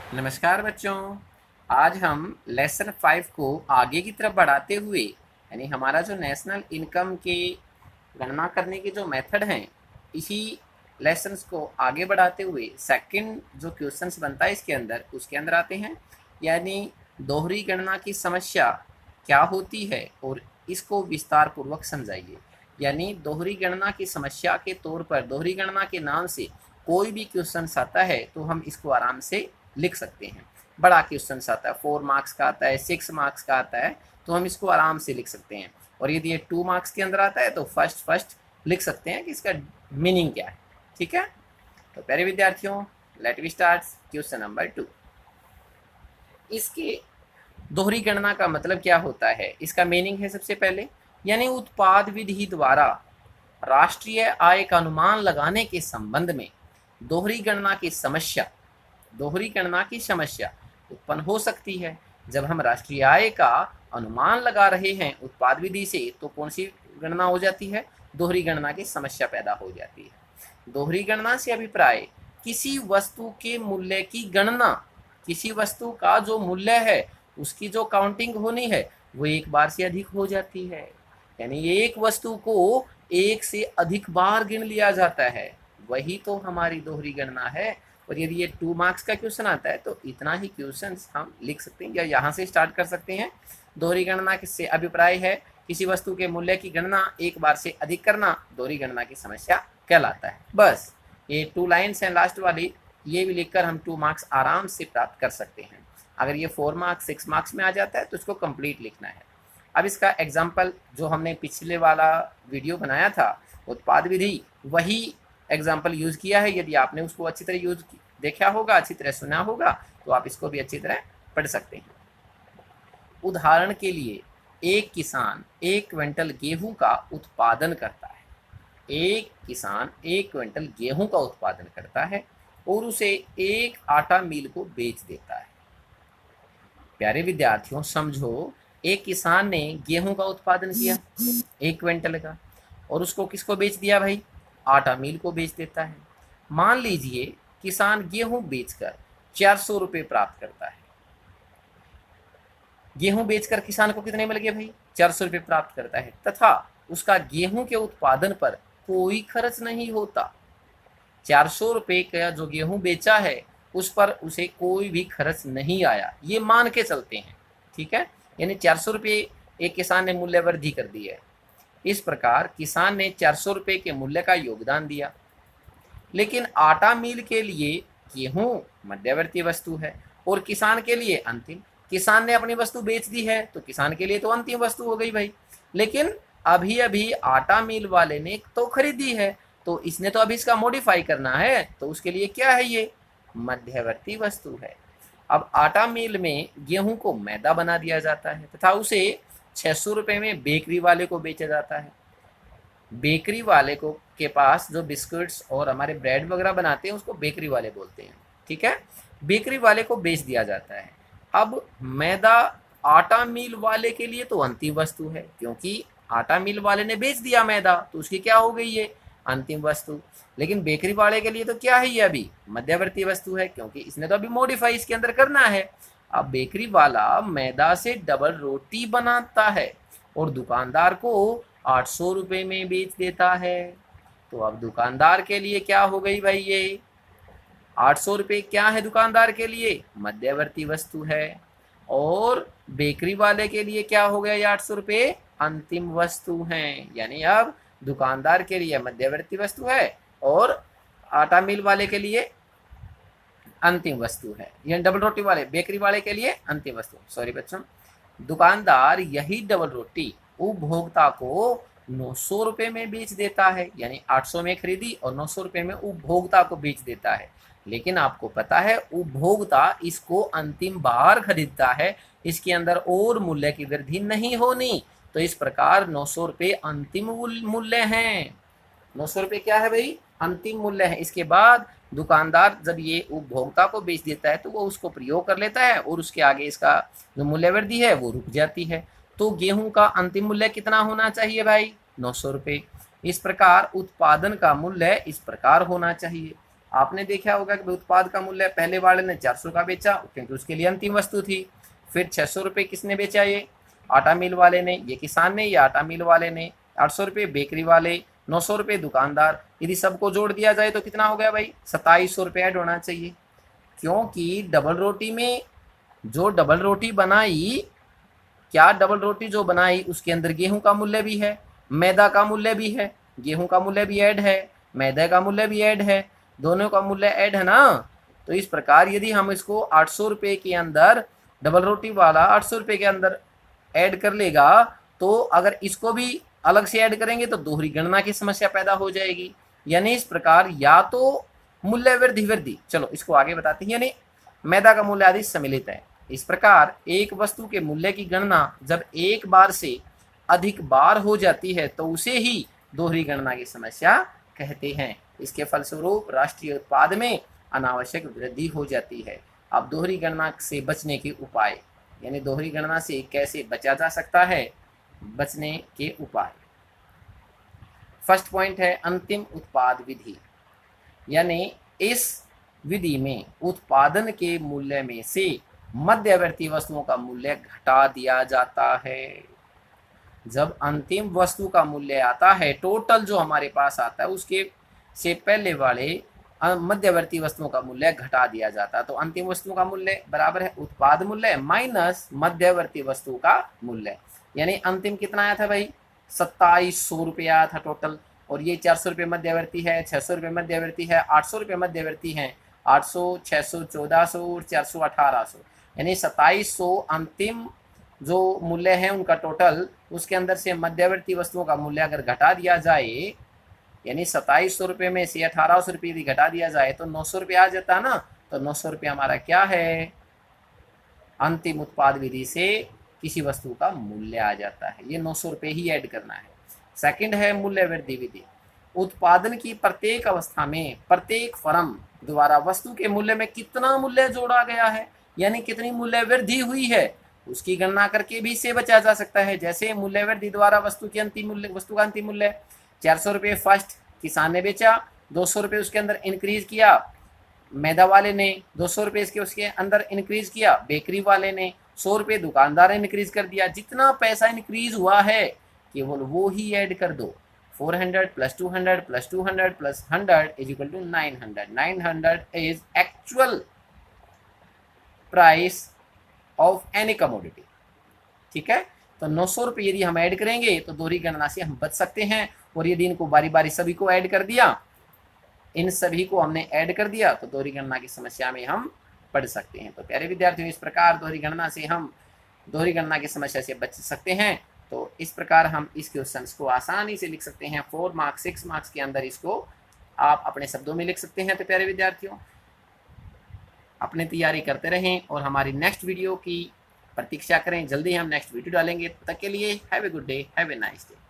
नमस्कार बच्चों। आज हम लेसन 5 को आगे की तरफ बढ़ाते हुए यानी हमारा जो नेशनल इनकम की गणना करने के जो मेथड हैं, इसी लेसन्स को आगे बढ़ाते हुए सेकंड जो क्वेश्चंस बनता है इसके अंदर उसके अंदर आते हैं। यानी दोहरी गणना की समस्या क्या होती है और इसको विस्तार पूर्वक समझाइए। यानी दोहरी गणना की समस्या के तौर पर दोहरी गणना के नाम से कोई भी क्वेश्चन आता है तो हम इसको आराम से लिख सकते हैं। बड़ा क्वेश्चन आता है, 4 मार्क्स का आता है, 6 मार्क्स का आता है, तो हम इसको आराम से लिख सकते हैं। और यदि ये 2 मार्क्स के अंदर आता है तो फर्स्ट लिख सकते हैं कि इसका मीनिंग क्या है। ठीक है, तो प्यारे विद्यार्थियों, let we start question number 2। इसके दोहरी गणना का मतलब क्या होता है, इसका मीनिंग है सबसे पहले, यानी उत्पाद विधि द्वारा राष्ट्रीय आय का अनुमान लगाने के संबंध में दोहरी गणना की समस्या उत्पन्न हो सकती है। जब हम राष्ट्रीय आय का अनुमान लगा रहे हैं उत्पाद विधि से तो कौन सी गणना हो जाती है, दोहरी गणना की समस्या पैदा हो जाती है। दोहरी गणना से अभिप्राय किसी वस्तु के मूल्य की गणना, किसी वस्तु का जो मूल्य है उसकी जो काउंटिंग होनी है वो एक बार से अधिक हो जाती है। यानी एक वस्तु को एक से अधिक बार गिन लिया जाता है, वही तो हमारी दोहरी गणना है। और यदि ये 2 मार्क्स का क्वेश्चन आता है तो इतना ही क्वेश्चन हम लिख सकते हैं या यहाँ से स्टार्ट कर सकते हैं। दोहरी गणना किससे अभिप्राय है किसी वस्तु के मूल्य की गणना एक बार से अधिक करना, दोहरी गणना की समस्या कहलाता है। बस ये 2 लाइन्स हैं लास्ट वाली, ये भी लिखकर हम 2 मार्क्स आराम से प्राप्त कर सकते हैं। अगर ये 4 मार्क्स 6 मार्क्स में आ जाता है तो इसको कंप्लीट लिखना है। अब इसका एग्जाम्पल जो हमने पिछले वाला वीडियो बनाया था उत्पाद विधि, वही एग्जाम्पल यूज़ किया है। यदि आपने उसको अच्छी तरह यूज देखा होगा, अच्छी तरह सुना होगा, तो आप इसको भी अच्छी तरह पढ़ सकते हैं। उदाहरण के लिए एक किसान 1 क्विंटल गेहूं का उत्पादन करता है। एक किसान 1 क्विंटल गेहूं का उत्पादन करता है और उसे एक आटा मिल को बेच देता है। प्यारे विद्यार्थियों समझो, एक किसान ने गेहूं का उत्पादन किया 1 क्विंटल का और उसको किसको बेच दिया भाई, आटा मिल को बेच देता है। मान लीजिए किसान गेहूं बेचकर 400 रुपये प्राप्त करता है। गेहूं बेचकर किसान को कितने मिल गए भाई, 400 रुपये प्राप्त करता है, तथा उसका गेहूं के उत्पादन पर कोई खर्च नहीं होता। 400 रुपये का जो गेहूं बेचा है उस पर उसे कोई भी खर्च नहीं आया, ये मान के चलते हैं। ठीक है, यानी 400 रुपये एक किसान ने मूल्य वृद्धि कर दी है। इस प्रकार किसान ने 400 रुपये के मूल्य का योगदान दिया। लेकिन आटा मिल के लिए गेहूं मध्यवर्ती वस्तु है और किसान के लिए अंतिम। किसान ने अपनी वस्तु बेच दी है तो किसान के लिए तो अंतिम वस्तु हो गई भाई। लेकिन अभी अभी आटा मिल वाले ने तो खरीदी है, तो इसने तो अभी इसका मॉडिफाई करना है, तो उसके लिए क्या है, ये मध्यवर्ती वस्तु है। अब आटा मिल में गेहूं को मैदा बना दिया जाता है तथा उसे 600 रुपये में बेकरी वाले को बेचा जाता है। बेकरी वाले को के पास जो बिस्कुट्स और हमारे ब्रेड वगैरह बनाते हैं उसको बेकरी वाले बोलते हैं। ठीक है, बेकरी वाले को बेच दिया जाता है। अब मैदा आटा मिल वाले के लिए तो अंतिम वस्तु है, क्योंकि आटा मिल वाले ने बेच दिया मैदा तो उसकी क्या हो गई, ये अंतिम वस्तु। लेकिन बेकरी वाले के लिए तो क्या है, ये अभी मध्यवर्ती वस्तु है, क्योंकि इसने तो अभी मॉडिफाई इसके अंदर करना है। अब बेकरी वाला मैदा से डबल रोटी बनाता है और दुकानदार को 800 रुपये में बेच देता है। तो अब दुकानदार के लिए क्या हो गई भाई, ये 800 रुपये क्या है दुकानदार के लिए, मध्यवर्ती वस्तु है। और बेकरी वाले के लिए क्या हो गया, ये 800 रुपये अंतिम वस्तु हैं। यानी अब दुकानदार के लिए मध्यवर्ती वस्तु है और आटा मिल वाले के लिए अंतिम वस्तु है। यह डबल रोटी वाले बेकरी वाले के लिए अंतिम वस्तु, सॉरी बच्चों। दुकानदार यही डबल रोटी उपभोक्ता को 900 रुपये में बेच देता है, यानी 800 में खरीदी और 900 रुपये में उपभोक्ता को बेच देता है। लेकिन आपको पता है उपभोक्ता इसको अंतिम बार खरीदता है, इसके अंदर और मूल्य की वृद्धि नहीं होनी। तो इस प्रकार 900 रुपये अंतिम मूल्य हैं। 900 रुपये क्या है भाई, अंतिम मूल्य है। इसके बाद दुकानदार जब ये उपभोक्ता को बेच देता है तो वो उसको प्रयोग कर लेता है और उसके आगे इसका जो मूल्य वृद्धि है वो रुक जाती है। तो गेहूं का अंतिम मूल्य कितना होना चाहिए भाई, 900 रुपये। इस प्रकार उत्पादन का मूल्य इस प्रकार होना चाहिए। आपने देखा होगा कि उत्पाद का मूल्य पहले वाले ने 400 का बेचा क्योंकि उसके लिए अंतिम वस्तु थी। फिर 600 रुपये किसने बेचा? ये आटा मिल वाले ने, ये किसान ने, ये आटा मिल वाले ने। 800 रुपये बेकरी वाले, 900 रुपये दुकानदार। यदि सबको जोड़ दिया जाए तो कितना हो गया भाई? 2700 रुपये ऐड होना चाहिए, क्योंकि डबल रोटी में जो डबल रोटी बनाई, क्या डबल रोटी जो बनाई उसके अंदर गेहूं का मूल्य भी है, मैदा का मूल्य भी है, गेहूं का मूल्य भी ऐड है, मैदे का मूल्य भी ऐड है, दोनों का मूल्य ऐड है ना। तो इस प्रकार यदि हम इसको 800 रुपये के अंदर, डबल रोटी वाला 800 रुपये के अंदर ऐड कर लेगा, तो अगर इसको भी अलग से ऐड करेंगे तो दोहरी गणना की समस्या पैदा हो जाएगी। यानी इस प्रकार या तो मूल्य वृद्धि, चलो इसको आगे बताते हैं, यानी मैदा का मूल्य आदि सम्मिलित है। इस प्रकार एक वस्तु के मूल्य की गणना जब एक बार से अधिक बार हो जाती है तो उसे ही दोहरी गणना की समस्या कहते हैं। इसके फलस्वरूप राष्ट्रीय उत्पाद में अनावश्यक वृद्धि हो जाती है। अब दोहरी गणना से बचने के उपाय, यानी दोहरी गणना से कैसे बचा जा सकता है, बचने के उपाय। फर्स्ट पॉइंट है अंतिम उत्पाद विधि, यानी इस विधि में उत्पादन के मूल्य में से मध्यवर्ती वस्तुओं का मूल्य घटा दिया जाता है। जब अंतिम वस्तु का मूल्य आता है, टोटल जो हमारे पास आता है उसके से पहले वाले मध्यवर्ती वस्तुओं का मूल्य घटा दिया जाता है। तो अंतिम वस्तु का मूल्य बराबर है उत्पाद मूल्य माइनस मध्यवर्ती वस्तु का मूल्य। यानी अंतिम कितना आया था भाई? 2700 रुपये आया था टोटल, और ये 400 रुपये मध्यवर्ती है, 600 रुपये मध्यवर्ती है, 800 रुपये मध्यवर्ती है, 800, 600, 1400 और 400, 1800, यानी 2700 अंतिम जो मूल्य है उनका टोटल, उसके अंदर से मध्यवर्ती वस्तुओं का मूल्य अगर घटा दिया जाए, यानी 2700 रुपये में से 1800 रुपये यदि घटा दिया जाए तो 900 रुपये आ जाता ना। तो 900 रुपये हमारा क्या है? अंतिम उत्पाद विधि से किसी वस्तु का मूल्य आ जाता है। ये 900 रुपये ही ऐड करना है। सेकंड है मूल्य वृद्धि विधि। उत्पादन की प्रत्येक अवस्था में प्रत्येक फर्म द्वारा वस्तु के मूल्य में कितना मूल्य जोड़ा गया है, यानी कितनी मूल्य वृद्धि हुई है, उसकी गणना करके भी इससे बचा जा सकता है। जैसे मूल्य वृद्धि द्वारा वस्तु का अंतिम मूल्य 400 रुपये फर्स्ट किसान ने बेचा, 200 रुपये उसके अंदर इंक्रीज किया मैदा वाले ने, 200 रुपये उसके अंदर इंक्रीज किया बेकरी वाले ने, 100 रुपये दुकानदार ने इंक्रीज कर दिया। जितना पैसा इंक्रीज हुआ है केवल वो ही ऐड कर दो। 400 plus 200 plus 200 plus 100 is equal to 900। 900 is actual price of any commodity. ठीक है, तो 900 रुपये यदि हम ऐड करेंगे तो दोहरी गणना से हम बच सकते हैं। और यदि इनको बारी बारी सभी को ऐड कर दिया, इन सभी को हमने ऐड कर दिया, तो दोहरी गणना की समस्या में हम पढ़ सकते हैं। तो प्यारे विद्यार्थियों, इस प्रकार दोहरी गणना से हम दोहरी गणना की समस्या से बच सकते हैं। तो इस प्रकार हम इस क्वेश्चंस को आसानी से लिख सकते हैं। 4 मार्क्स 6 मार्क्स के अंदर इसको आप अपने शब्दों में लिख सकते हैं। तो प्यारे विद्यार्थियों, अपनी तैयारी करते रहें और हमारी नेक्स्ट वीडियो की प्रतीक्षा करें। जल्दी हम नेक्स्ट वीडियो डालेंगे। तब तक के लिए have a good day, have a nice day.